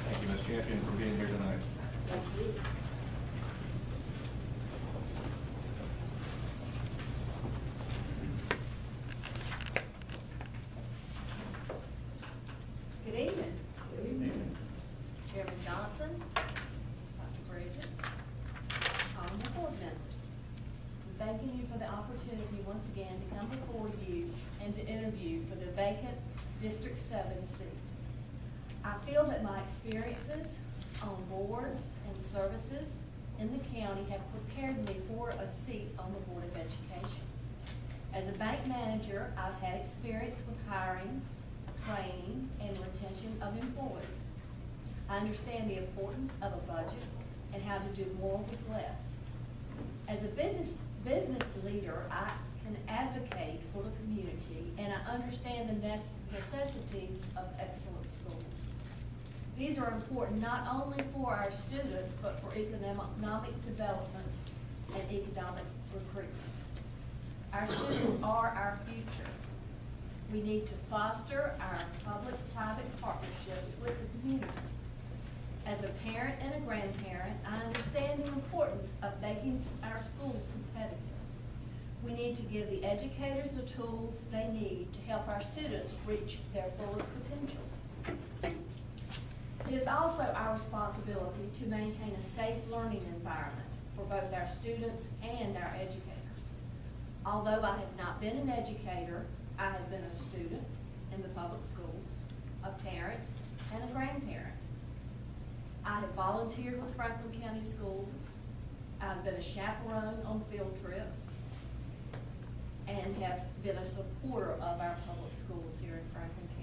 Thank you, Ms. Champion, for being here tonight. Thank you. Good evening. Good evening. Chairman Johnson, Dr. Bridges, honorable board members. I'm thanking you for the opportunity once again to come before you and to interview for the vacant District 7 seat. I feel that my experiences on boards and services in the county have prepared me for a seat on the Board of Education. As a bank manager, I've had experience with hiring, training, and retention of employees. I understand the importance of a budget and how to do more with less. As a business leader, I can advocate for the community, and I understand the necessities of excellent schools. These are important not only for our students, but for economic development and economic recruitment. Our students are our future. We need to foster our public-private partnerships with the community. As a parent and a grandparent, I understand the importance of making our schools competitive. We need to give the educators the tools they need to help our students reach their fullest potential. It is also our responsibility to maintain a safe learning environment for both our students and our educators. Although I have not been an educator, I have been a student in the public schools, a parent, and a grandparent. I have volunteered with Franklin County Schools. I've been a chaperone on field trips and have been a supporter of our public schools here in Franklin County.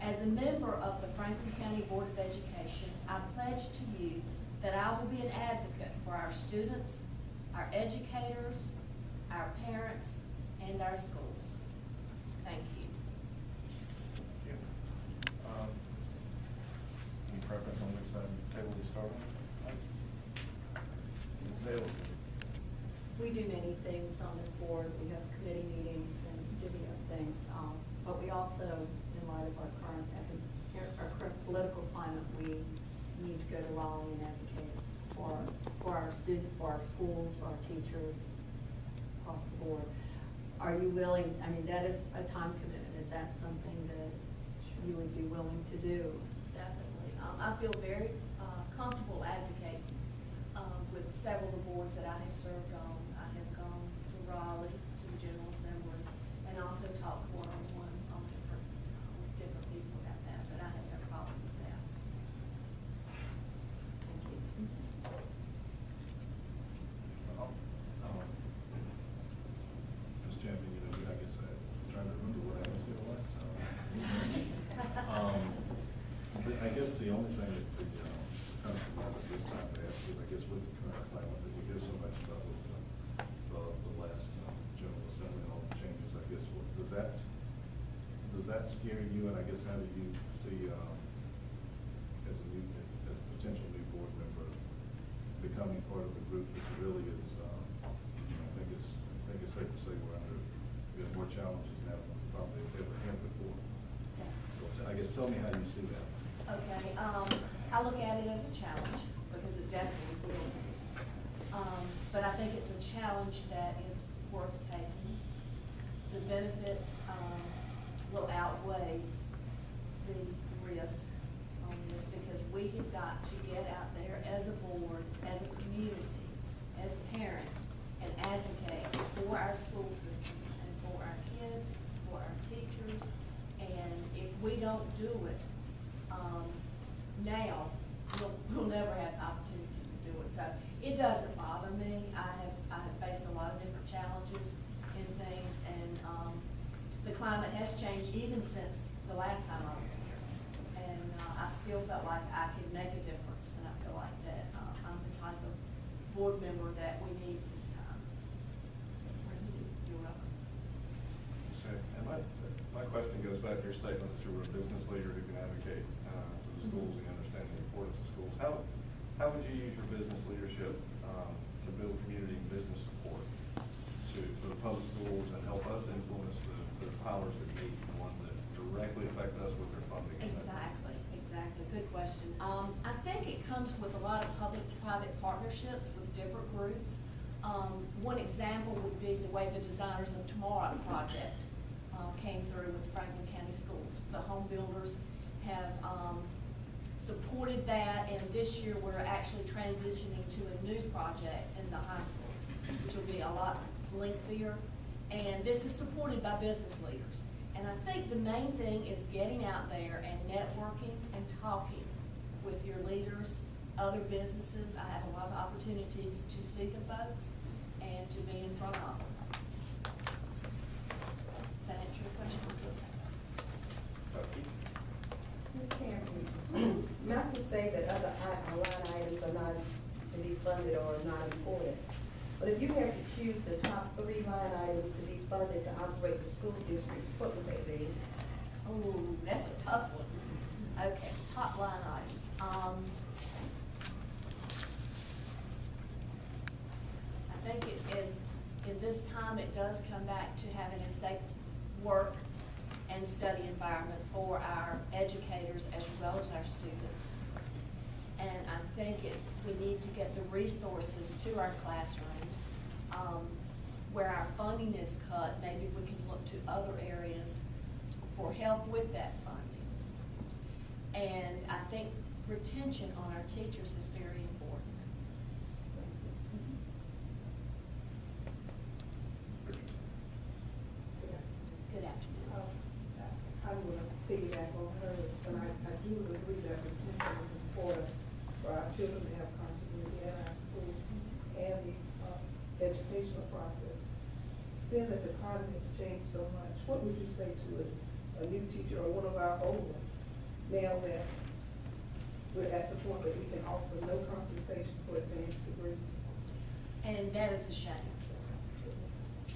As a member of the Franklin County Board of Education, I pledge to you that I will be an advocate for our students, our educators, our parents, and our schools. Thank you. Thank you. Any preference on which side of the table we start on? Ms. Dale? We do many things on this board. We have committee meetings and divvy up things. But we also, in light of our current political climate, we need to go to Raleigh and advocate for our students, for our schools, for our teachers, across the board. Are you willing, I mean, that is a time commitment. Is that something that you would be willing to do? Definitely. I feel very comfortable advocating with several of the boards that I have served on. I have gone to Raleigh, to the General Assembly, and also talked one-on-one on different people about that, but I have no problem with that. Thank you. Ms. Champion, you know, I guess I'm trying to remember what I asked you the last time. I guess the only thing that could come to mind at this time to ask you, I guess with the current climate that we hear so much about with the last General Assembly and all the changes, I guess, does that scare you? And I guess how do you see as a potential new board member becoming part of a group that really is, I think it's safe to say we have more challenges now than we probably have ever had before. So I guess tell me how you see that. Okay, I look at it as a challenge because it definitely will be. But I think it's a challenge that is worth taking. The benefits will outweigh the risk on this because we have got to get out there as a board, as a community, as parents, and advocate for our school systems and for our kids, for our teachers. And if we don't do it now, we'll never have the opportunity to do it. So it doesn't bother me. I have faced a lot of different challenges in things, and the climate has changed even since the last time I was here. And I still felt like I could make a difference, and I feel like that I'm the type of board member that we need this time. You're welcome. Okay. And my question goes back to your statement that you were a business leader who can advocate for the schools and understand the importance of schools. How would you use your business leadership to build community and business support for the public schools and help us influence the powers that be, the ones that directly affect us with their funding? Exactly. Good question. comes with a lot of public-private partnerships with different groups. One example would be the way the Designers of Tomorrow project came through with Franklin County Schools. The home builders have supported that, and this year we're actually transitioning to a new project in the high schools, which will be a lot lengthier. And this is supported by business leaders. And I think the main thing is getting out there and networking and talking with your leaders, other businesses. I have a lot of opportunities to see the folks and to be in front of them. Does that answer your question? Ms. Cameron, not to say that other line items are not to be funded or not important, but if you have to choose the top 3 line items to be funded to operate the school district, what would they be? Oh, that's a tough one. Okay, top line items. I think in this time, it does come back to having a safe work and study environment for our educators as well as our students. And I think we need to get the resources to our classrooms. Where our funding is cut, maybe we can look to other areas for help with that funding. And I think retention on our teachers is very important. Good afternoon. I would piggyback on hers, and I do agree that retention is important for our children to have continuity in our schools and the educational process. Seeing that the economy has changed so much, what would you say to a new teacher or one of our old ones now that we're at the point that we can offer no compensation for advanced degrees? And that is a shame,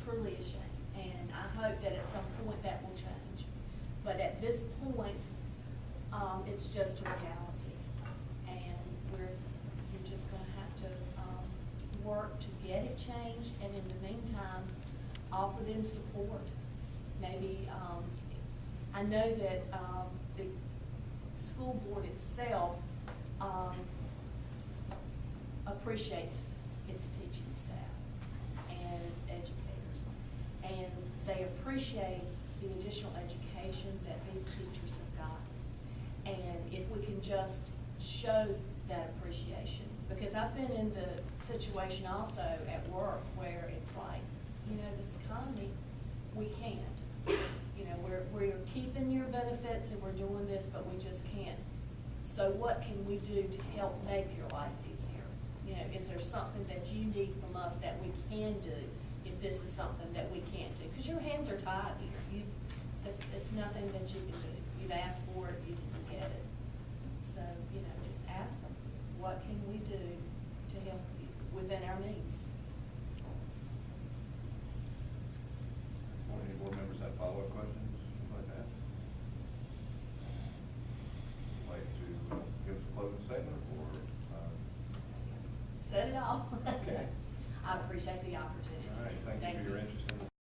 truly a shame. And I hope that at some point that will change. But at this point, it's just a reality. And you're just gonna have to work to get it changed, and in the meantime, offer them support. Maybe, I know that the school board itself appreciates its teaching staff and its educators. And they appreciate the additional education that these teachers have got. And if we can just show that appreciation, because I've been in the situation also at work where it's like, this economy, we can't. We're keeping your benefits and we're doing this, but we just can't. So what can we do to help make your life easier? Is there something that you need from us that we can do if this is something that we can't do? Because your hands are tied here. It's nothing that you can do. You've asked for it, you didn't get it. So, just ask them, what can we do